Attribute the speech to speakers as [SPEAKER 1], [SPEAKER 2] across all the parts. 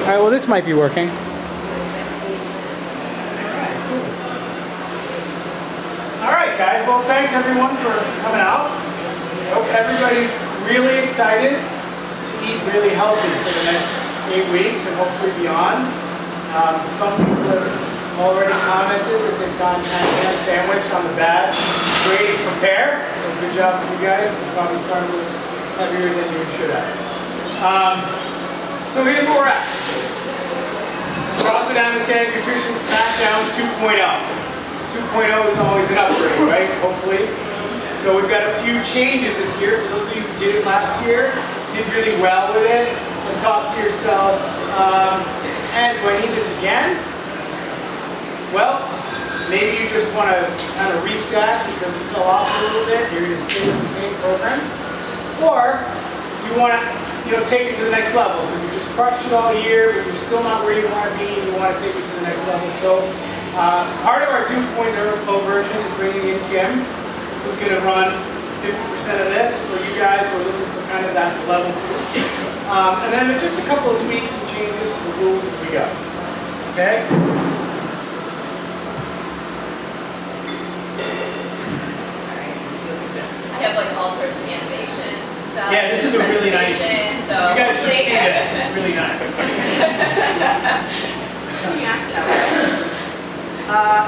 [SPEAKER 1] All right, well, this might be working. All right, guys. Well, thanks everyone for coming out. I hope everybody's really excited to eat really healthy for the next 8 weeks and hopefully beyond. Some people have already commented that they've gotten kind of ham sandwich on the bad. Ready to prepare. So good job for you guys. You probably started a little heavier than you should have. So here's where we're at. CrossFit Athletic Nutrition Smackdown 2.0. 2.0 is always an upgrade, right? Hopefully. So we've got a few changes this year. For those of you who did it last year, did really well with it. So thought to yourself, and do I need this again? Well, maybe you just want to kind of reset because you fell off a little bit. You're going to stay with the same program. Or you want to take it to the next level because you just crushed it all year, but you're still not where you want to be and you want to take it to the next level. So part of our 2.0 version is bringing in Kim, who's going to run 50% of this for you guys who are looking for kind of that level 2. And then just a couple of tweaks and changes to the rules as we go. Okay?
[SPEAKER 2] I have like all sorts of animations and stuff.
[SPEAKER 1] Yeah, this is a really nice.
[SPEAKER 2] So
[SPEAKER 1] you guys should see this. It's really nice.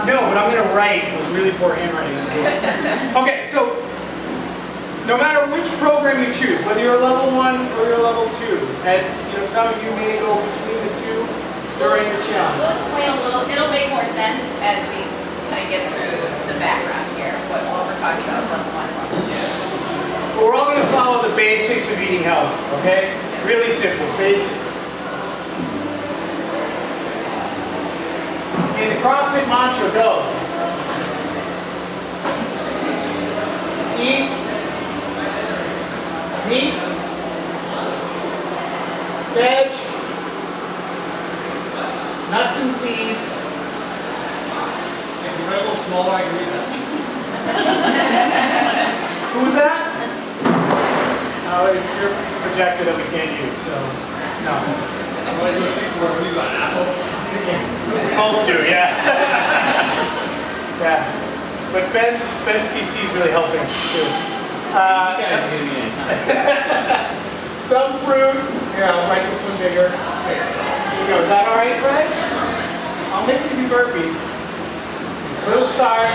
[SPEAKER 1] No, but I'm going to write with really poor handwriting. Okay, so no matter which program you choose, whether you're a level 1 or you're a level 2, and some of you may go between the two during the challenge.
[SPEAKER 2] We'll explain a little. It'll make more sense as we kind of get through the background here, what we're talking about level 1 and level 2.
[SPEAKER 1] But we're all going to follow the basics of eating healthy, okay? Really simple, basics. Okay, the CrossFit mantra goes, eat meat, veg, nuts and seeds.
[SPEAKER 3] If you're a little smaller, I can read that.
[SPEAKER 1] Who was that? Oh, it's your projector that we can't use, so no.
[SPEAKER 3] Somebody who thinks we got an apple.
[SPEAKER 1] We both do, yeah. Yeah. But Ben's PC is really helping too. Some fruit. Here, I'll write this one bigger. Here you go. Is that all right, Fred? I'll make you do burpees. Little start.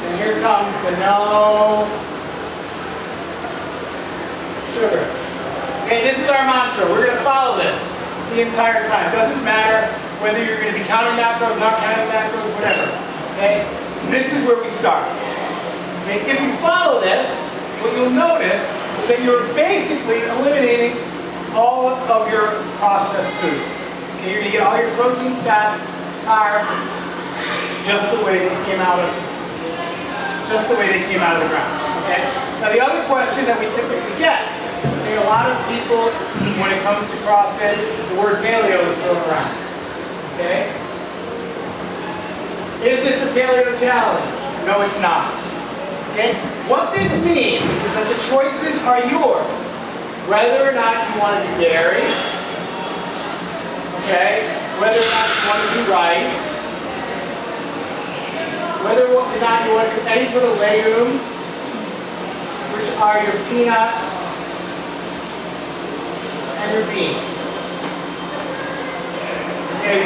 [SPEAKER 1] And here comes the no sugar. Okay, this is our mantra. We're going to follow this the entire time. Doesn't matter whether you're going to be counting macros, not counting macros, whatever. Okay? This is where we start. Okay? If you follow this, what you'll notice is that you're basically eliminating all of your processed foods. Okay? You're going to get all your proteins, fats, carbs, just the way they came out of the ground. Okay? Now the other question that we typically get, a lot of people, when it comes to CrossFit, the word paleo is thrown around. Okay? Is this a paleo challenge? No, it's not. Okay? What this means is that the choices are yours. Whether or not you want to do dairy, okay? Whether or not you want to do rice, whether or not you want to do any sort of legumes, which are your peanuts and your beans. Okay,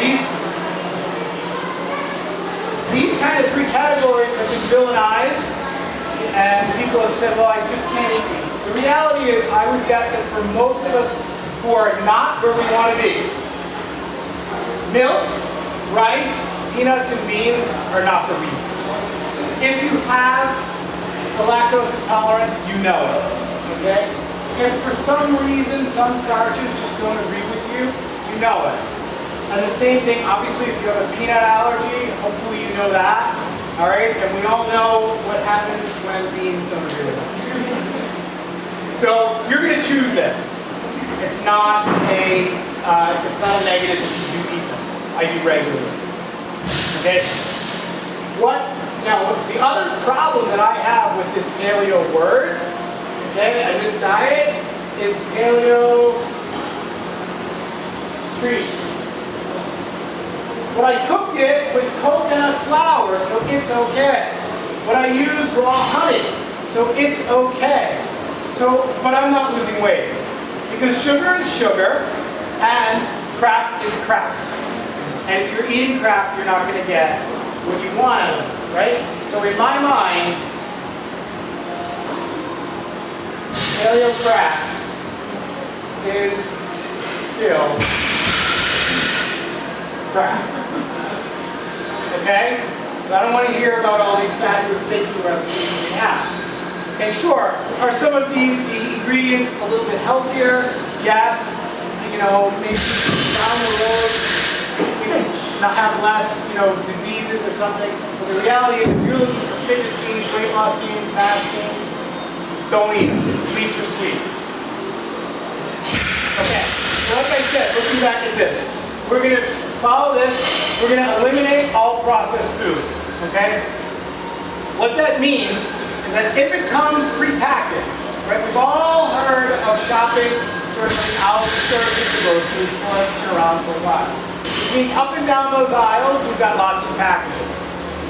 [SPEAKER 1] these kind of 3 categories have been villainized, and people have said, well, I just can't eat these. The reality is, I would bet that for most of us who are not where we want to be, milk, rice, peanuts, and beans are not the reason. If you have a lactose intolerance, you know it. Okay? If for some reason some starches just don't agree with you, you know it. And the same thing, obviously, if you have a peanut allergy, hopefully you know that. All right? And we all know what happens when beans don't agree with us. So you're going to choose this. It's not a negative if you do eat them. I do regularly. Okay? Now, the other problem that I have with this paleo word Okay, and this diet is paleo treats. But I cooked it with coconut flour, so it's okay. But I used raw honey, so it's okay. So, but I'm not losing weight. Because sugar is sugar, and crap is crap. And if you're eating crap, you're not going to get what you want out of it, right? So in my mind, paleo crap is still crap. Okay? So I don't want to hear about all these fabulous baking recipes we have. Okay, sure. Are some of the ingredients a little bit healthier? Yes. You know, maybe down the road we can not have less, diseases or something. But the reality is, if you're looking for fitness gains, weight loss gains, mass gains, don't eat them. Sweets are sweets. Okay. So like I said, looking back at this, we're going to follow this. We're going to eliminate all processed food. Okay? What that means is that if it comes prepackaged, right? We've all heard of shopping sort of in the outskirts of the grocery store. It's been around for a while. Which means up and down those aisles, we've got lots of packages.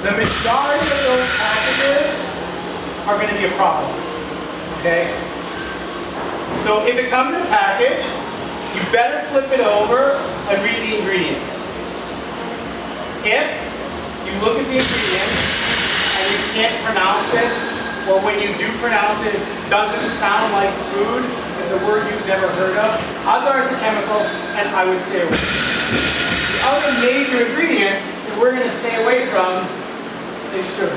[SPEAKER 1] The majority of those packages are going to be a problem. Okay? So if it comes in a package, you better flip it over and read the ingredients. If you look at the ingredients and you can't pronounce it, or when you do pronounce it, it doesn't sound like food, it's a word you've never heard of, odds are it's a chemical, and I would stay away from it. The other major ingredient that we're going to stay away from is sugar.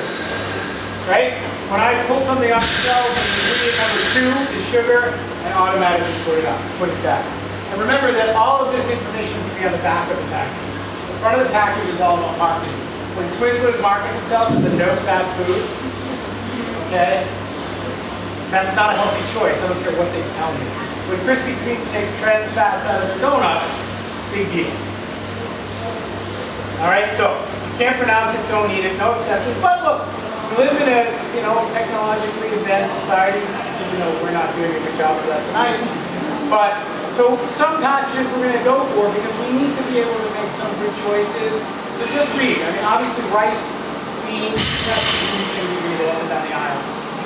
[SPEAKER 1] Right? When I pull something off the shelf, ingredient number 2 is sugar, and automatically put it back. And remember that all of this information is going to be on the back of the package. The front of the package is all about marketing. When Twizzlers markets itself as a no-fat food, okay, that's not a healthy choice. I don't care what they tell me. When Krispy Kreme takes trans fats out of their donuts, big deal. All right, so if you can't pronounce it, don't eat it. No exceptions. But look, we live in a technologically advanced society. We're not doing a good job of that tonight. But so some packages we're going to go for because we need to be able to make some good choices. So just read. I mean, obviously rice, beans, you can read it up and down the aisle.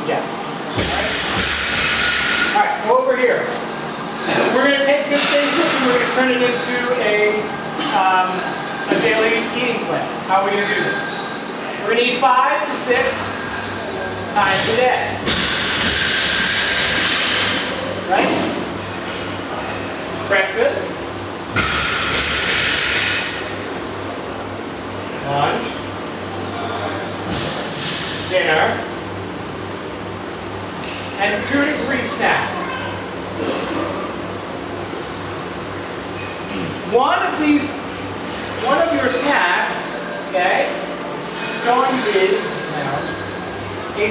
[SPEAKER 1] Yeah. All right. So over here, we're going to take this basic and we're going to turn it into a daily eating plan. How are we going to do this? We're going to eat 5 to 6 times a day. Right? Breakfast, lunch, dinner, and 2 to 3 snacks. One of your snacks, okay, is going to be a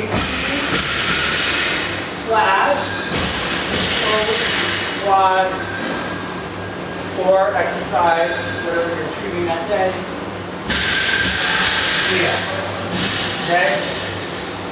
[SPEAKER 1] slash or squat or exercise, whatever you're choosing that day. Yeah. Okay?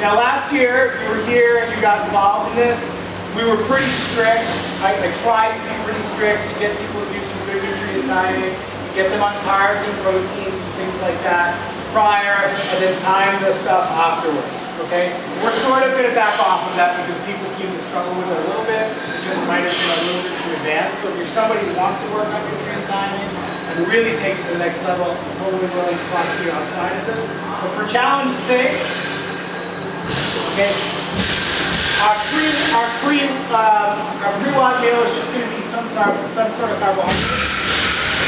[SPEAKER 1] Now last year, if you were here and you got involved in this, we were pretty strict. I tried to be pretty strict to get people to do some good nutrient timing, get them on carbs and proteins and things like that prior, and then time the stuff afterwards. Okay? We're sort of going to back off of that because people seem to struggle with it a little bit. It just might have been a little bit too advanced. So if you're somebody who wants to work on nutrient timing and really take it to the next level, I'm totally willing to talk to you outside of this. But for challenge's sake, okay, our pre-watt meal is just going to be some sort of carbohydrate.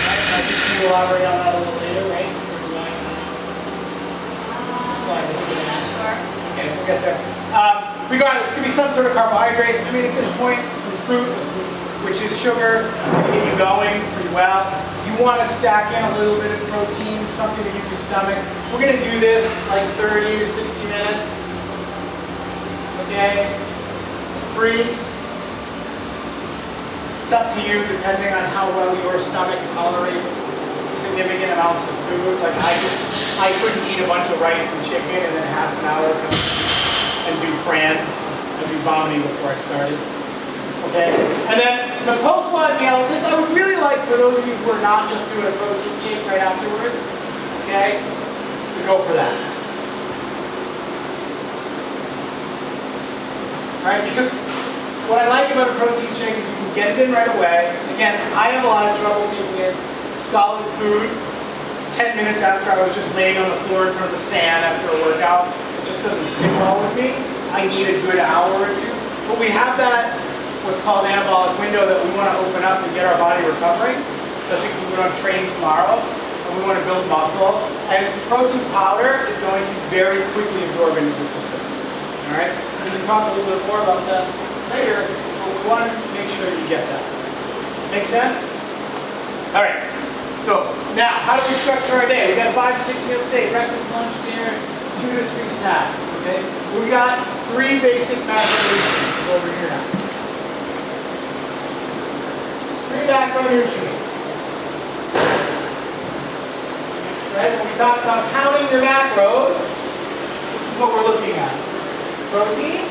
[SPEAKER 1] Right? I think we'll elaborate on that a little later, right? Okay, we'll get there. Regardless, it's going to be some sort of carbohydrates. I mean, at this point, some fruit, which is sugar, it's going to get you going pretty well. You want to stack in a little bit of protein, something that you can stomach. We're going to do this like 30 to 60 minutes. Okay? Free. It's up to you, depending on how well your stomach tolerates significant amounts of food. Like I couldn't eat a bunch of rice and chicken and then half an hour and do Fran. I'd be vomiting before I started. Okay? And then the post-WOD meal, this I would really like for those of you who are not just doing a protein shake right afterwards, okay, to go for that. Right? Because what I like about a protein shake is you can get it in right away. Again, I have a lot of trouble taking in solid food 10 minutes after I was just laying on the floor in front of the fan after a workout. It just doesn't sit well with me. I need a good hour or two. But we have that, what's called anabolic window, that we want to open up and get our body recovering, especially if we're going to train tomorrow and we want to build muscle. And protein powder is going to very quickly absorb into the system. All right? We can talk a little bit more about that later, but we want to make sure you get that. Make sense? All right. So now, how do we structure our day? We got 5 to 6 meals a day: breakfast, lunch, dinner, 2 to 3 snacks. Okay. We got 3 basic macros over here now. 3 macronutrients. Right? When we talk about counting your macros, this is what we're looking at: protein,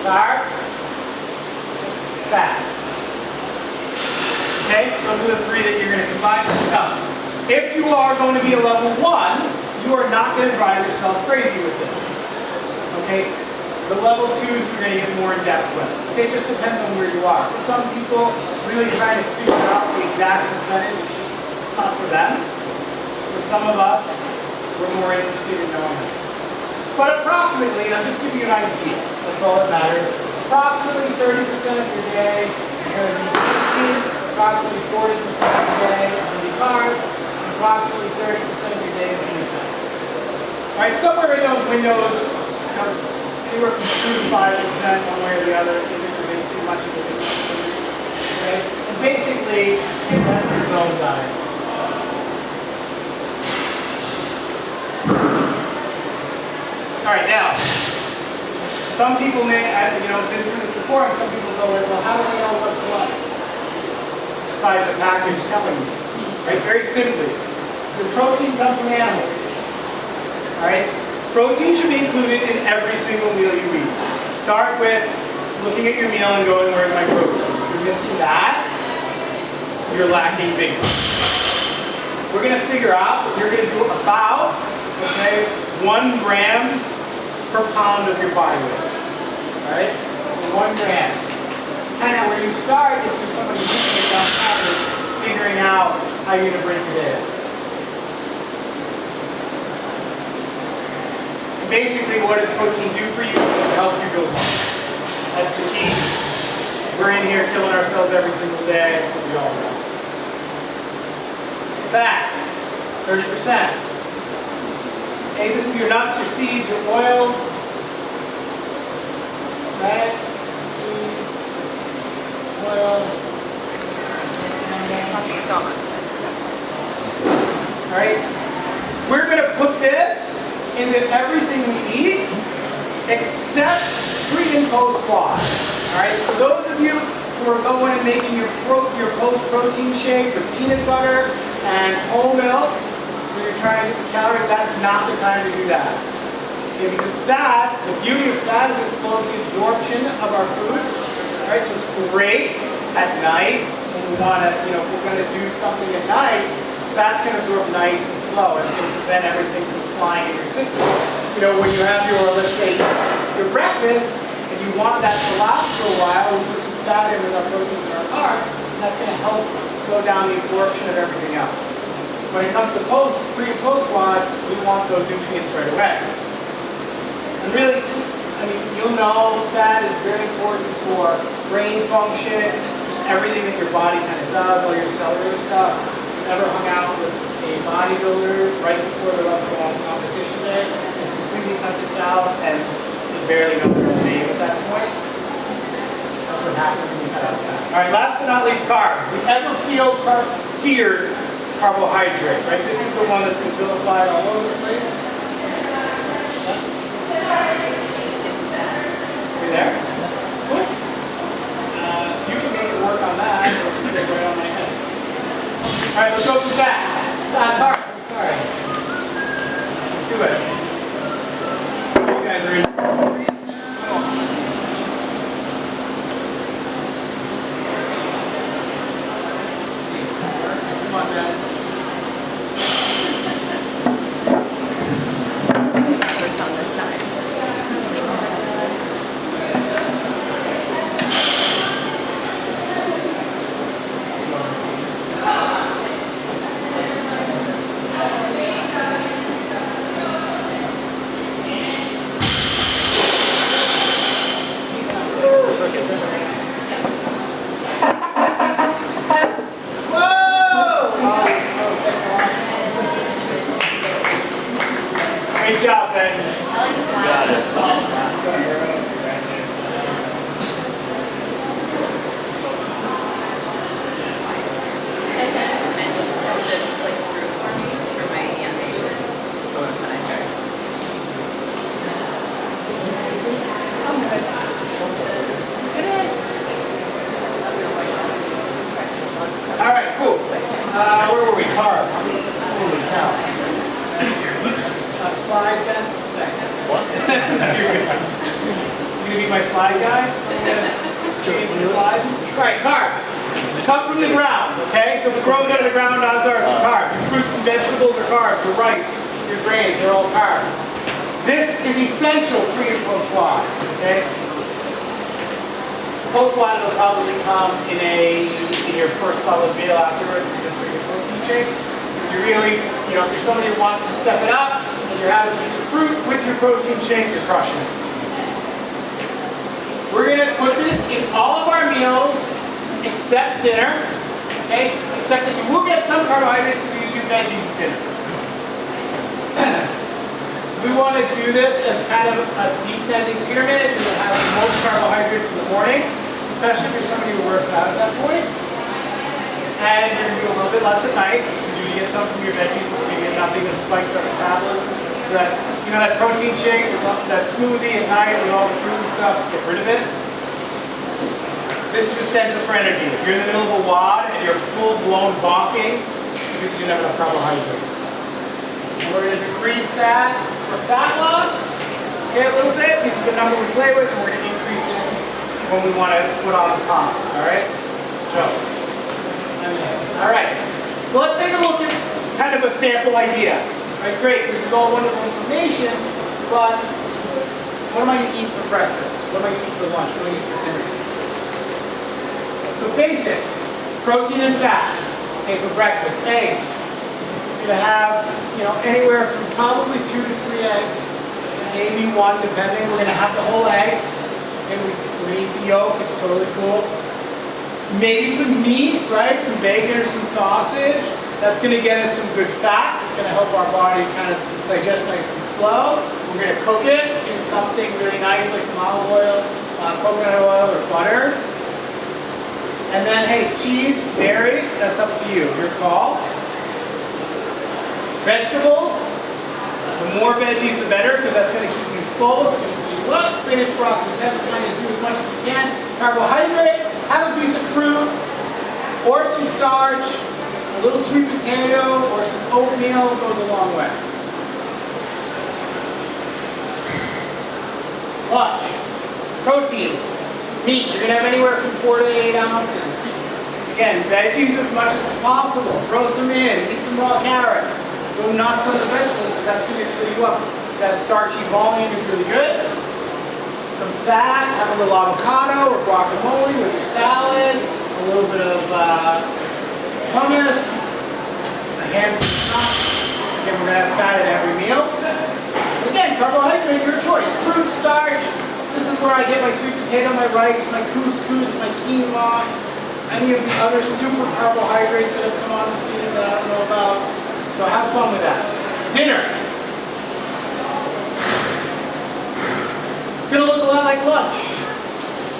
[SPEAKER 1] carb, fat. Okay? Those are the 3 that you're going to combine. Now, if you are going to be a level 1, you are not going to drive yourself crazy with this. Okay? The level 2s you're going to get more in depth with. Okay? It just depends on where you are. For some people, really trying to figure out the exact percentage, it's not for them. For some of us, we're more interested in knowing that. But approximately, and I'll just give you an idea, that's all that matters, approximately 30% of your day is going to be protein, approximately 40% of your day is going to be carbs, and approximately 30% of your day is going to be fat. All right, somewhere in those windows, anywhere from 2 to 5% one way or the other, if you're getting too much of a difference. Okay? And basically, that's the zone diet. All right, now, some people may, been through this before, and some people go, well, how do I know what's what? Besides a package telling me, right? Very simply, your protein comes from animals. All right? Protein should be included in every single meal you eat. Start with looking at your meal and going, where's my protein? If you're missing that, you're lacking big time. We're going to figure out that you're going to do about, 1 gram per pound of your body weight. All right? So 1 gram. This is kind of where you start if you're somebody who's figuring out how you're going to break your day up. And basically, what does protein do for you? It helps you build muscle. That's the key. We're in here killing ourselves every single day. That's what we all know. Fat, 30%. Okay, this is your nuts, your seeds, your oils. Right? Seeds, oil.
[SPEAKER 2] It's on.
[SPEAKER 1] Alright? We're going to put this into everything we eat except pre and post WOD. Alright? So those of you who are going and making your post-protein shake with peanut butter and whole milk, where you're trying to get the calories, that's not the time to do that. Okay, because that, the beauty of fat is it slows the absorption of our food. Alright, so it's great at night when we want to, if we're going to do something at night, fat's going to absorb nice and slow. It's going to prevent everything from flying in your system. When you have your, let's say, your breakfast, and you want that to last for a while, we put some fat in with our proteins and our carbs, and that's going to help slow down the absorption of everything else. When it comes to pre and post WOD, we want those nutrients right away. And really, you'll know fat is very important for brain function, just everything that your body kind of does, all your cellular stuff. If you ever hung out with a bodybuilder right before they're about to go on competition day, and completely cut this out, and they barely know their own name at that point. That's what happens when you cut out fat. All right, last but not least, carbs. The feared carbohydrate, right? This is the one that's been vilified all over the place. You there? Cool. You can make it work on that. It'll just get right on my head. All right, let's go with that. Carb. Sorry. Let's do it. You guys are in. good. You gonna be my slide guy? Change the slides. All right, carb. Come from the ground, okay? So if it grows out of the ground, odds are it's carbs. Your fruits and vegetables are carbs. Your rice, your grains, they're all carbs. This is essential pre and post WOD, okay? Post WOD will probably come in your first solid meal afterwards if you just drink a protein shake. If you really, if you're somebody who wants to step it up and you're having a piece of fruit with your protein shake, you're crushing it. We're gonna put this in all of our meals except dinner, okay? Except that you will get some carbohydrates if you do veggies at dinner. We want to do this as kind of a descending pyramid. You'll have the most carbohydrates in the morning, especially if you're somebody who works out at that point. And you're going to do a little bit less at night, because you're going to get some from your veggies, but you're going to get nothing that spikes up metabolism. So that, that protein shake, that smoothie at night with all the fruit and stuff, get rid of it. This is essential for energy. If you're in the middle of a WOD and you're full-blown bonking, because you didn't have enough carbohydrates. And we're going to decrease that for fat loss, okay, a little bit. This is a number we play with, and we're going to increase it when we want to put on the pods, all right? Joe. All right. So let's take a look at kind of a sample idea. All right, great. This is all wonderful information, but what am I going to eat for breakfast? What am I going to eat for lunch? What am I going to eat for dinner? So basics, protein and fat. Okay, for breakfast, eggs. You're gonna have, anywhere from probably 2 to 3 eggs, maybe 1 depending. We're gonna have the whole egg, and we're gonna eat the yolk. It's totally cool. Maybe some meat, right? Some bacon or some sausage. That's gonna get us some good fat. It's gonna help our body kind of digest nice and slow. We're gonna cook it in something really nice like some olive oil, coconut oil, or butter. And then, hey, cheese, dairy, that's up to you, your call. Vegetables, the more veggies the better, because that's going to keep you full, it's going to keep you up. Spinach, broccoli, pepper, trying to do as much as you can. Carbohydrate, have a piece of fruit, or some starch, a little sweet potato, or some oatmeal goes a long way. Lunch, protein. Meat, you're going to have anywhere from 4 to 8 ounces. Again, veggies as much as possible. Throw some in, eat some raw carrots. Go nuts on the vegetables because that's going to fill you up. That starchy volume is really good. Some fat, have a little avocado or guacamole with your salad. A little bit of hummus. A handful of nuts. Again, we're going to have fat at every meal. Again, carbohydrate, your choice. Fruit, starch. This is where I get my sweet potato, my rice, my couscous, my quinoa, any of the other super carbohydrates that have come on the scene that I don't know about. So have fun with that. Dinner. It's going to look a lot like lunch.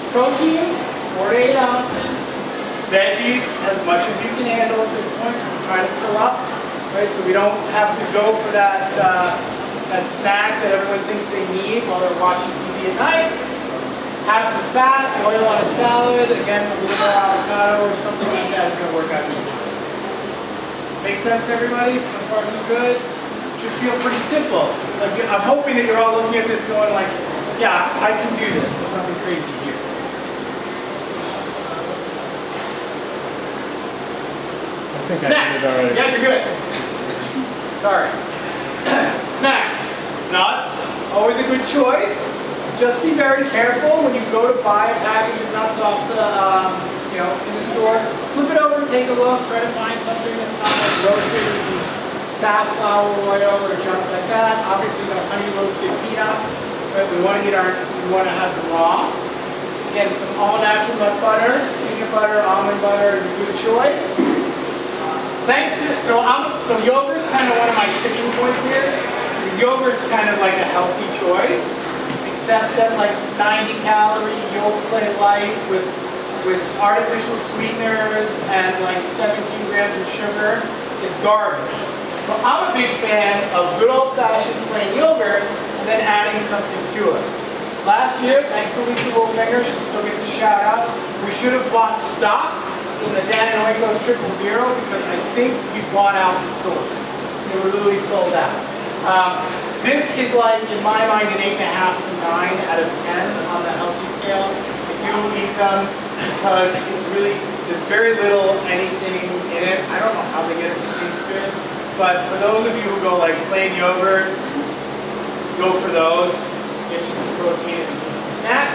[SPEAKER 1] Protein, 4 to 8 ounces. Veggies, as much as you can handle at this point. I'm trying to fill up, right? So we don't have to go for that snack that everyone thinks they need while they're watching TV at night. Have some fat, oil on a salad, again a little bit of avocado or something like that is going to work out just fine. Make sense to everybody? So far so good? Should feel pretty simple. Like, I'm hoping that you're all looking at this going like, yeah, I can do this. There's nothing crazy here.
[SPEAKER 4] I think I
[SPEAKER 1] Snacks.
[SPEAKER 4] did it already.
[SPEAKER 1] Yeah, you're good. Sorry. Snacks. Nuts. Always a good choice. Just be very careful when you go to buy a package of nuts off the, in the store. Flip it over, take a look, try to find something that's not like roasted or some safflower oil or junk like that. Obviously, the honey roasted peanuts. Right? We want to have them raw. Again, some all natural nut butter, peanut butter, almond butter is a good choice. So yogurt's kind of one of my sticking points here. Because yogurt's kind of like a healthy choice, except that like 90 calorie yolk clay light with artificial sweeteners and like 17 grams of sugar is garbage. So I'm a big fan of good old-fashioned plain yogurt and then adding something to it. Last year, thanks to Lisa Wolfinger, she still gets a shout out, we should have bought stock in the Dan and Oikos 000 because I think we bought out the stores. They were literally sold out. This is like, in my mind, an 8.5 to 9 out of 10 on the healthy scale. I do eat them because it's really, there's very little anything in it. I don't know how they get it to taste good, but for those of you who go like plain yogurt, go for those. Get you some protein if you use the snack.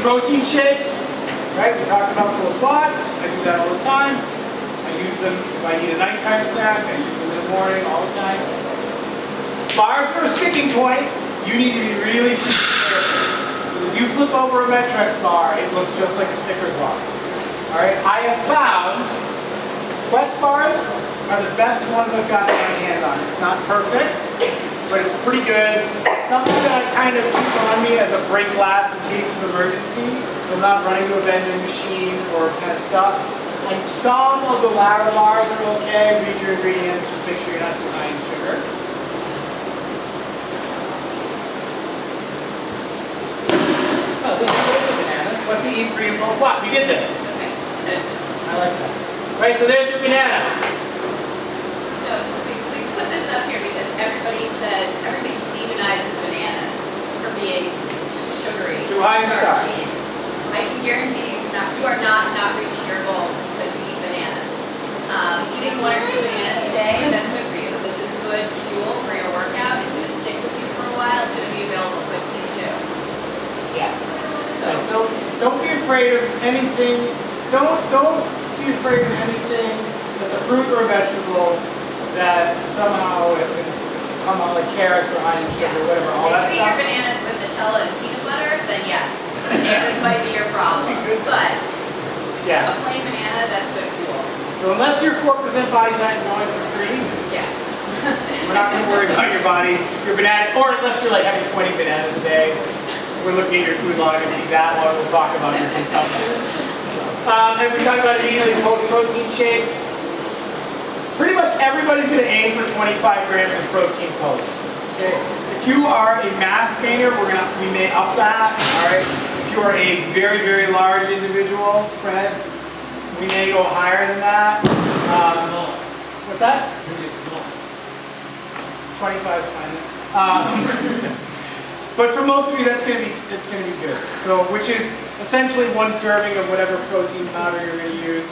[SPEAKER 1] Protein shakes, right? We talked about full spot. I do that all the time. I use them if I need a nighttime snack. I use them in the morning all the time. Bars are a sticking point. You need to be really careful. If you flip over a Metrex bar, it looks just like a Snickers bar. All right. I have found Quest bars are the best ones I've gotten my hand on. It's not perfect, but it's pretty good. Something that I kind of keep on me as a break glass in case of emergency, so I'm not running to a vending machine or kind of stuck. And some of the ladder bars are okay. Read your ingredients. Just make sure you're not too high in sugar. Oh, those are bananas. What's the eat pre and post what? We did this. I like that. Right, so there's your banana.
[SPEAKER 2] So we put this up here because everybody demonizes bananas for being too sugary.
[SPEAKER 1] Too high in starch.
[SPEAKER 2] I can guarantee you are not reaching your goals because you eat bananas. Eating 1 or 2 bananas a day, that's good for you. This is good fuel for your workout. It's going to stick with you for a while. It's going to be available quickly too.
[SPEAKER 1] Yeah. And so don't be afraid of anything. Don't be afraid of anything that's a fruit or a vegetable that somehow has been come out like carrots or high in sugar or whatever. All that
[SPEAKER 2] if you eat
[SPEAKER 1] stuff.
[SPEAKER 2] your bananas with Nutella and peanut butter, then yes, bananas might be your problem. But
[SPEAKER 1] Yeah.
[SPEAKER 2] a plain banana, that's good fuel.
[SPEAKER 1] So unless you're 4% body fat and going for 3,
[SPEAKER 2] Yeah.
[SPEAKER 1] we're not going to worry about your body, your banana, or unless you're like having 20 bananas a day. We're looking at your food log and see that one. We'll talk about your consumption. And we talked about immediately post-protein shake. Pretty much everybody's going to aim for 25 grams of protein post. Okay. If you are a mass gainer, we may up that. All right. If you are a very, very large individual, Fred, we may go higher than that. What's that? 25 is fine. But for most of you, it's going to be good. So, which is essentially 1 serving of whatever protein powder you're going to use.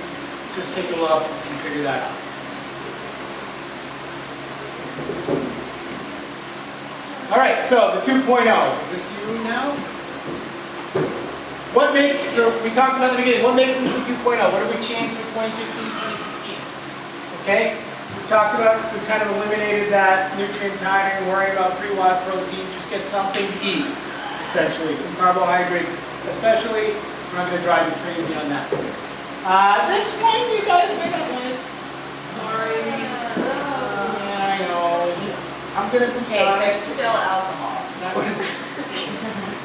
[SPEAKER 1] Just take a look and figure that out. All right. So the 2.0. Is this you now? What makes? So we talked about at the beginning. What makes this the 2.0? What did we change from 2015 to 2016? Okay. We talked about, we've kind of eliminated that nutrient timing, worrying about pre-watt protein, just get something to eat, essentially. Some carbohydrates, especially. We're not going to drive you crazy on that. This one, you guys may not want it. Sorry. Yeah, I know. I'm going to be
[SPEAKER 2] Hey, there's
[SPEAKER 1] honest.
[SPEAKER 2] still alcohol.
[SPEAKER 1] That was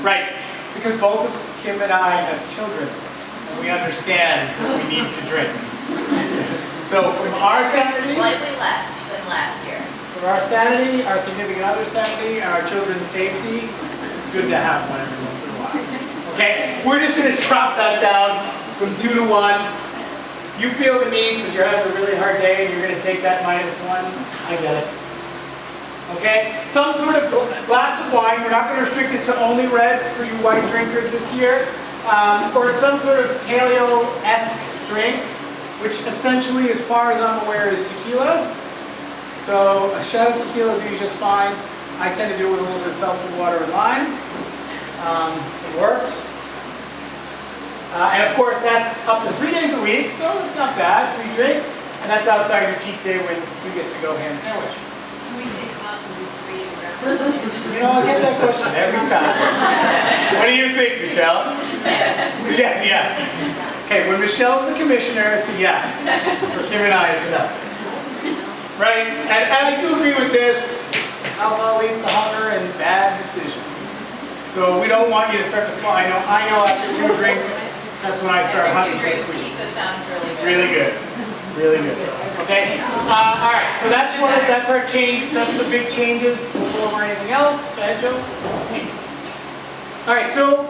[SPEAKER 1] right. Because both of Kim and I have children, and we understand what we need to drink. So from our sanity,
[SPEAKER 2] Slightly less than last year.
[SPEAKER 1] for our sanity, our significant other's sanity, and our children's safety, it's good to have one every once in a while. Okay, we're just going to drop that down from 2 to 1. If you feel the need because you're having a really hard day and you're going to take that -1, I get it. Okay, some sort of glass of wine. We're not going to restrict it to only red for you white drinkers this year, or some sort of paleo-esque drink, which essentially, as far as I'm aware, is tequila. So a shot of tequila will do you just fine. I tend to do it with a little bit of seltzer water and lime. It works. And of course, that's up to 3 days a week, so it's not bad, 3 drinks. And that's outside your cheat day when you get to go ham sandwich.
[SPEAKER 2] Can we think about the free around?
[SPEAKER 1] You know, I get that question every time. What do you think, Michelle? Yeah. Okay, when Michelle's the commissioner, it's a yes. For Kim and I, it's a no. Right? And I do agree with this. Alcohol leads to hunger and bad decisions. So we don't want you to start to fall. I know after 2 drinks, that's when I start hunting for
[SPEAKER 2] Every 2 drinks
[SPEAKER 1] sweets.
[SPEAKER 2] pizza sounds really good.
[SPEAKER 1] Really good. Really good. Okay? All right, so that's our change. That's the big changes. We'll go over anything else. Go ahead, Joe. All right, so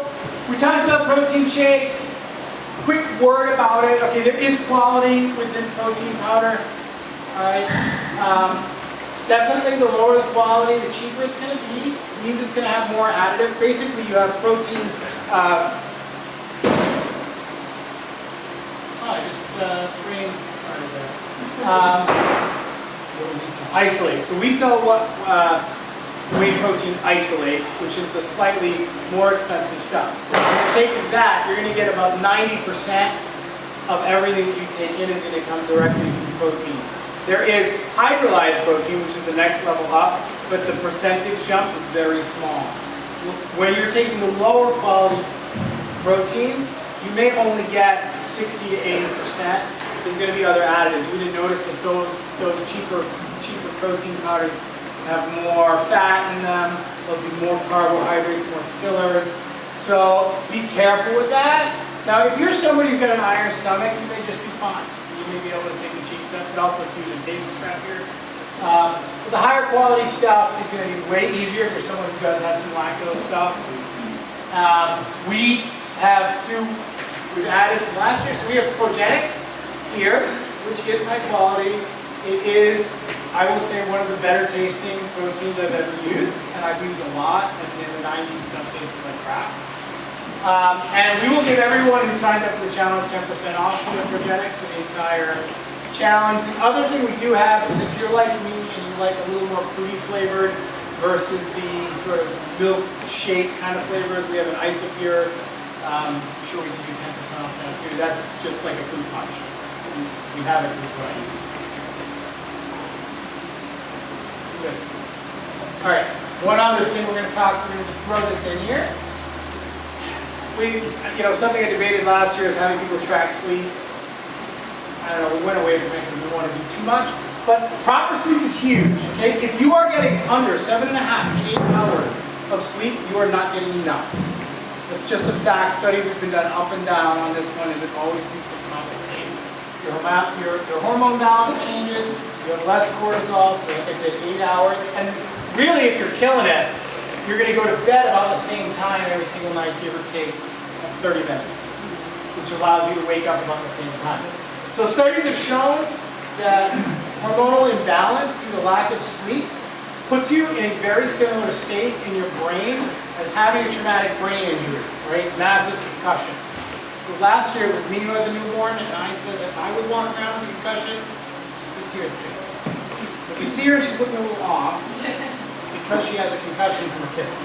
[SPEAKER 1] we talked about protein shakes. Quick word about it. Okay, there is quality within protein powder. All right. Definitely the lower the quality, the cheaper it's going to be. It means it's going to have more additives. Basically, you have protein. I just brain farted there. Isolate. So we sell what whey protein isolate, which is the slightly more expensive stuff. When you're taking that, you're going to get about 90% of everything that you take in is going to come directly from protein. There is hydrolyzed protein, which is the next level up, but the percentage jump is very small. When you're taking the lower quality protein, you may only get 60 to 80%. There's going to be other additives. You didn't notice that those cheaper protein powders have more fat in them. There'll be more carbohydrates, more fillers. So be careful with that. Now, if you're somebody who's got an iron stomach, you may just be fine. You may be able to take the cheap stuff, but also fusion tastes crappier. But the higher quality stuff is going to be way easier for someone who does have some lactose stuff. We have we've added from last year, so we have Progenics here, which is high quality. It is, I will say, one of the better tasting proteins I've ever used, and I've used a lot, and in the 90s stuff tasted like crap. And we will give everyone who signed up for the challenge 10% off for the Progenics for the entire challenge. The other thing we do have is if you're like me and you like a little more fruity flavored versus the sort of milkshake kind of flavors, we have an Isopure. I'm sure we can do 10% off now too. That's just like a fruit punch. We have it, this is what I use. Good. All right, one other thing we're going to just throw this in here. Something I debated last year is having people track sleep. I don't know, we went away from it because we don't want to do too much. But proper sleep is huge, okay? If you are getting under 7.5 to 8 hours of sleep, you are not getting enough. It's just a fact. Studies have been done up and down on this one, and it always seems to come out the same. Your hormone balance changes, you have less cortisol, so like I said, 8 hours. And really, if you're killing it, you're going to go to bed about the same time every single night, give or take 30 minutes, which allows you to wake up about the same time. So studies have shown that hormonal imbalance due to lack of sleep puts you in a very similar state in your brain as having a traumatic brain injury, right? Massive concussion. So last year it was me who had the newborn, and I said that I was walking around with a concussion. This year it's good. So if you see her and she's looking a little off, it's because she has a concussion from her kids.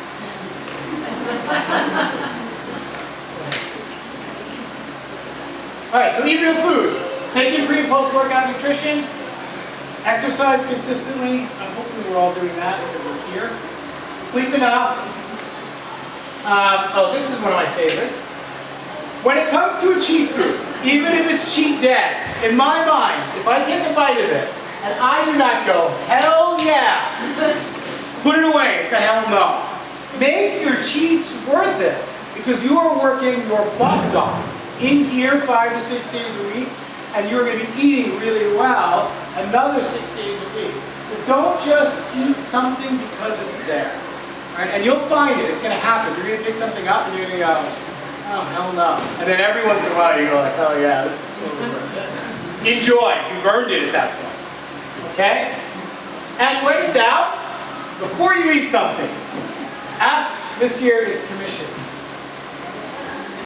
[SPEAKER 1] All right, so eat real food. Take in pre and post-workout nutrition. Exercise consistently. Hopefully we're all doing that because we're here. Sleep enough. This is one of my favorites. When it comes to a cheat food, even if it's cheat dead, in my mind, if I take a bite of it and I do not go, hell yeah, put it away. It's a hell no. Make your cheats worth it because you are working your butts off in here 5 to 6 days a week, and you're going to be eating really well another 6 days a week. So don't just eat something because it's there. Right? And you'll find it. It's going to happen. You're going to pick something up and you're going to go, oh, hell no. And then every once in a while you go like, oh yeah, this is totally worth it. Enjoy. You've earned it at that point. Okay? And when in doubt, before you eat something, ask, this year it's commission.